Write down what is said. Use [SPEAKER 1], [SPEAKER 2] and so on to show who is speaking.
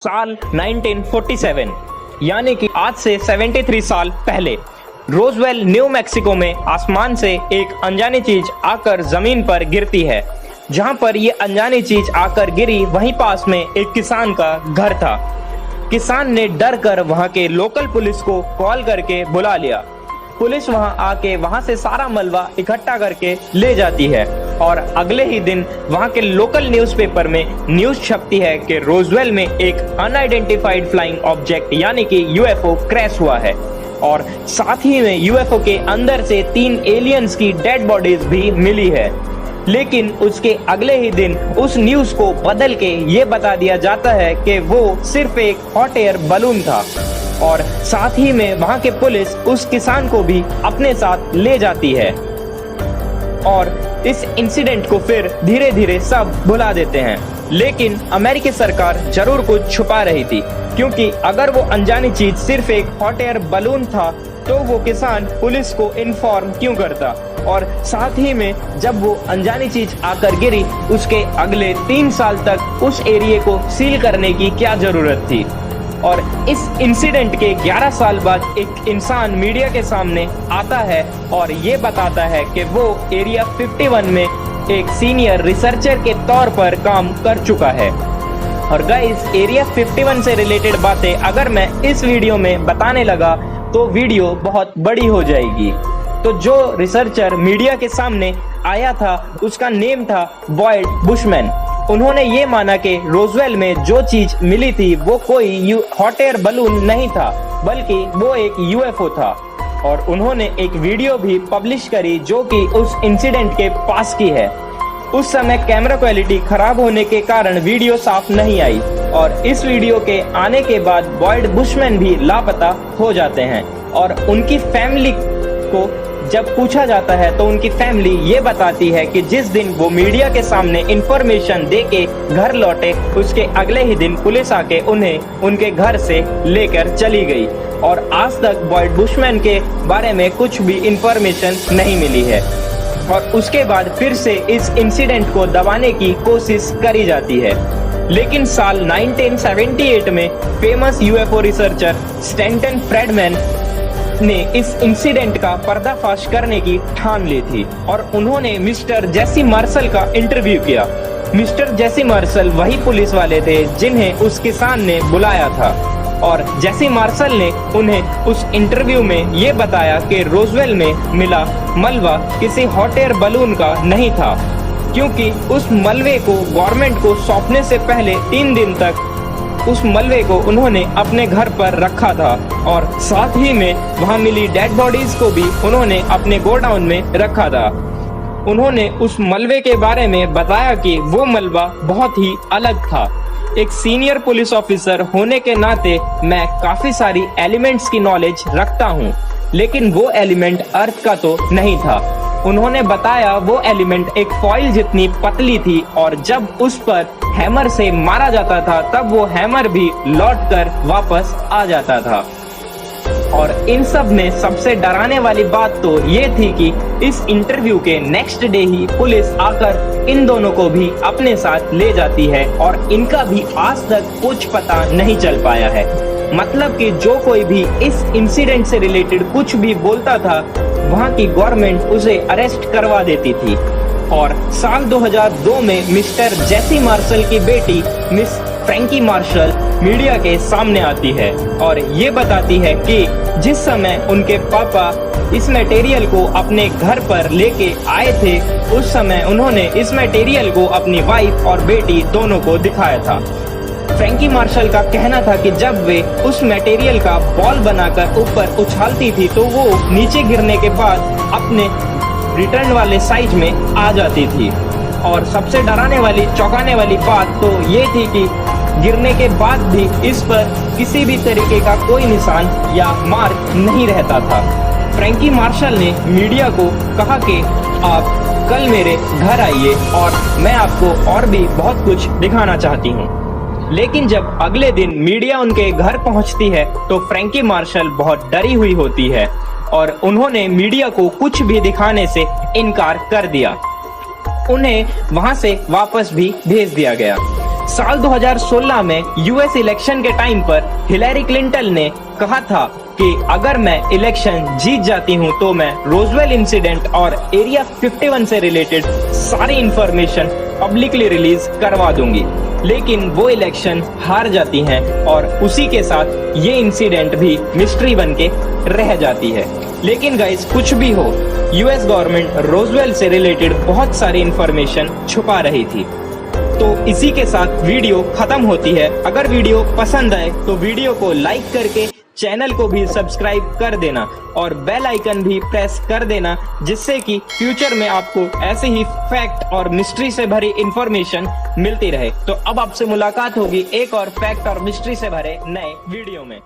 [SPEAKER 1] साल 1947 यानी कि आज से 73 साल पहले रोजवेल न्यू मैक्सिको में आसमान से एक अनजानी चीज आकर जमीन पर गिरती है। जहां पर ये अनजानी चीज आकर गिरी वहीं पास में एक किसान का घर था। किसान ने डर कर वहां के लोकल पुलिस को कॉल करके बुला लिया। पुलिस वहां आके वहां से सारा मलबा इकट्ठा करके ले जाती है और अगले ही दिन वहां के लोकल न्यूज़पेपर में न्यूज छपती है कि रोजवेल में एक अनआइडेंटिफाइड फ्लाइंग ऑब्जेक्ट यानी कि यूएफओ क्रैश हुआ है और साथ ही में यूएफओ के अंदर से 3 एलियंस की डेड बॉडीज भी मिली है। लेकिन उसके अगले ही दिन उस न्यूज को बदल के ये बता दिया जाता है कि वो सिर्फ एक हॉट एयर बलून था और साथ ही में वहां के पुलिस उस किसान को भी अपने साथ ले जाती है और इस इंसिडेंट को फिर धीरे धीरे सब भुला देते हैं। लेकिन अमेरिकी सरकार जरूर कुछ छुपा रही थी, क्योंकि अगर वो अनजानी चीज सिर्फ एक हॉट एयर बलून था तो वो किसान पुलिस को इन्फॉर्म क्यों करता और साथ ही में जब वो अनजानी चीज आकर गिरी उसके अगले 3 साल तक उस एरिया को सील करने की क्या जरूरत थी। और इस इंसिडेंट के 11 साल बाद एक इंसान मीडिया के सामने आता है और ये बताता है कि वो एरिया 51 में एक सीनियर रिसर्चर के तौर पर काम कर चुका है। और गाइस, एरिया 51 से रिलेटेड बातें अगर मैं इस वीडियो में बताने लगा तो वीडियो बहुत बड़ी हो जाएगी। तो जो रिसर्चर मीडिया के सामने आया था उसका नेम था बॉयड बुशमैन। उन्होंने ये माना कि रोजवेल में जो चीज मिली थी वो कोई हॉट एयर बलून नहीं था बल्कि वो एक यूएफओ था और उन्होंने एक वीडियो भी पब्लिश करी जो कि उस इंसिडेंट के पास की है। उस समय कैमरा क्वालिटी खराब होने के कारण वीडियो साफ नहीं आई और इस वीडियो के आने के बाद बॉयड बुशमैन भी लापता हो जाते हैं और उनकी फैमिली को जब पूछा जाता है तो उनकी फैमिली ये बताती है कि जिस दिन वो मीडिया के सामने इंफॉर्मेशन देके घर लौटे उसके अगले ही दिन पुलिस आके उन्हें उनके घर से लेकर चली गई और आज तक बॉयड बुशमैन के बारे में कुछ भी इंफॉर्मेशन नहीं मिली है। और उसके बाद फिर से इस इंसिडेंट को दबाने की कोशिश करी जाती है। लेकिन साल 1978 में famous UFO researcher Stanton Friedmann ने इस इंसिडेंट का पर्दाफाश करने की ठान ली थी और उन्होंने मिस्टर जेसी मार्शल का इंटरव्यू किया। मिस्टर जेसी मार्शल वही पुलिस वाले थे जिन्हें उस किसान ने बुलाया था और जेसी मार्शल ने उन्हें उस इंटरव्यू में ये बताया कि रोजवेल में मिला मलबा किसी हॉट एयर बलून का नहीं था, क्योंकि उस मलबे को गवर्नमेंट को सौंपने से पहले 3 दिन तक उस मलबे को उन्होंने अपने घर पर रखा था और साथ ही में वहां मिली डेड बॉडीज को भी उन्होंने अपने गोडाउन में रखा था। उन्होंने उस मलबे के बारे में बताया कि वो मलबा बहुत ही अलग था। एक सीनियर पुलिस ऑफिसर होने के नाते मैं काफी सारी एलिमेंट्स की नॉलेज रखता हूँ, लेकिन वो एलिमेंट अर्थ का तो नहीं था। उन्होंने बताया वो एलिमेंट एक फॉइल जितनी पतली थी और जब उस पर हैमर से मारा जाता था तब वो हैमर भी लौटकर वापस आ जाता था। और इन सब में सबसे डराने वाली बात तो ये थी कि इस इंटरव्यू के नेक्स्ट डे ही पुलिस आकर इन दोनों को भी अपने साथ ले जाती है और इनका भी आज तक कुछ पता नहीं चल पाया है। मतलब कि जो कोई भी इस इंसिडेंट से रिलेटेड कुछ भी बोलता था वहां की गवर्नमेंट उसे अरेस्ट करवा देती थी। और साल 2002 में मिस्टर जेसी मार्शल की बेटी मिस फ्रैंकी मार्शल मीडिया के सामने आती है और ये बताती है कि जिस समय उनके पापा इस मटेरियल को अपने घर पर लेके आए थे उस समय उन्होंने इस मटेरियल को अपनी वाइफ और बेटी दोनों को दिखाया था। फ्रैंकी मार्शल का कहना था कि जब वे उस मटेरियल का बॉल बनाकर ऊपर उछालती थी तो वो नीचे गिरने के बाद अपने रिटर्न वाले साइज में आ जाती थी। और सबसे डराने वाली चौंकाने वाली बात तो ये थी कि गिरने के बाद भी इस पर किसी भी तरीके का कोई निशान या मार्क नहीं रहता था। फ्रैंकी मार्शल ने मीडिया को कहा कि आप कल मेरे घर आइए और मैं आपको और भी बहुत कुछ दिखाना चाहती हूँ। लेकिन जब अगले दिन मीडिया उनके घर पहुंचती है तो फ्रैंकी मार्शल बहुत डरी हुई होती है और उन्होंने मीडिया को कुछ भी दिखाने से इनकार कर दिया। उन्हें वहां से वापस भी भेज दिया गया। साल 2016 में यूएस इलेक्शन के टाइम पर हिलेरी क्लिंटन ने कहा था कि अगर मैं इलेक्शन जीत जाती हूं तो मैं रोजवेल इंसिडेंट और एरिया 51 से रिलेटेड सारी इंफॉर्मेशन पब्लिकली रिलीज करवा दूंगी। लेकिन वो इलेक्शन हार जाती हैं और उसी के साथ ये इंसिडेंट भी मिस्ट्री बन के रह जाती है। लेकिन गाइस, कुछ भी हो, यूएस गवर्नमेंट रोजवेल से रिलेटेड बहुत सारी इंफॉर्मेशन छुपा रही थी। तो इसी के साथ वीडियो खत्म होती है। अगर वीडियो पसंद आए तो वीडियो को लाइक करके चैनल को भी सब्सक्राइब कर देना और बेल आइकन भी प्रेस कर देना, जिससे कि फ्यूचर में आपको ऐसे ही फैक्ट और मिस्ट्री से भरी इंफॉर्मेशन मिलती रहे। तो अब आपसे मुलाकात होगी एक और फैक्ट और मिस्ट्री से भरे नए वीडियो में।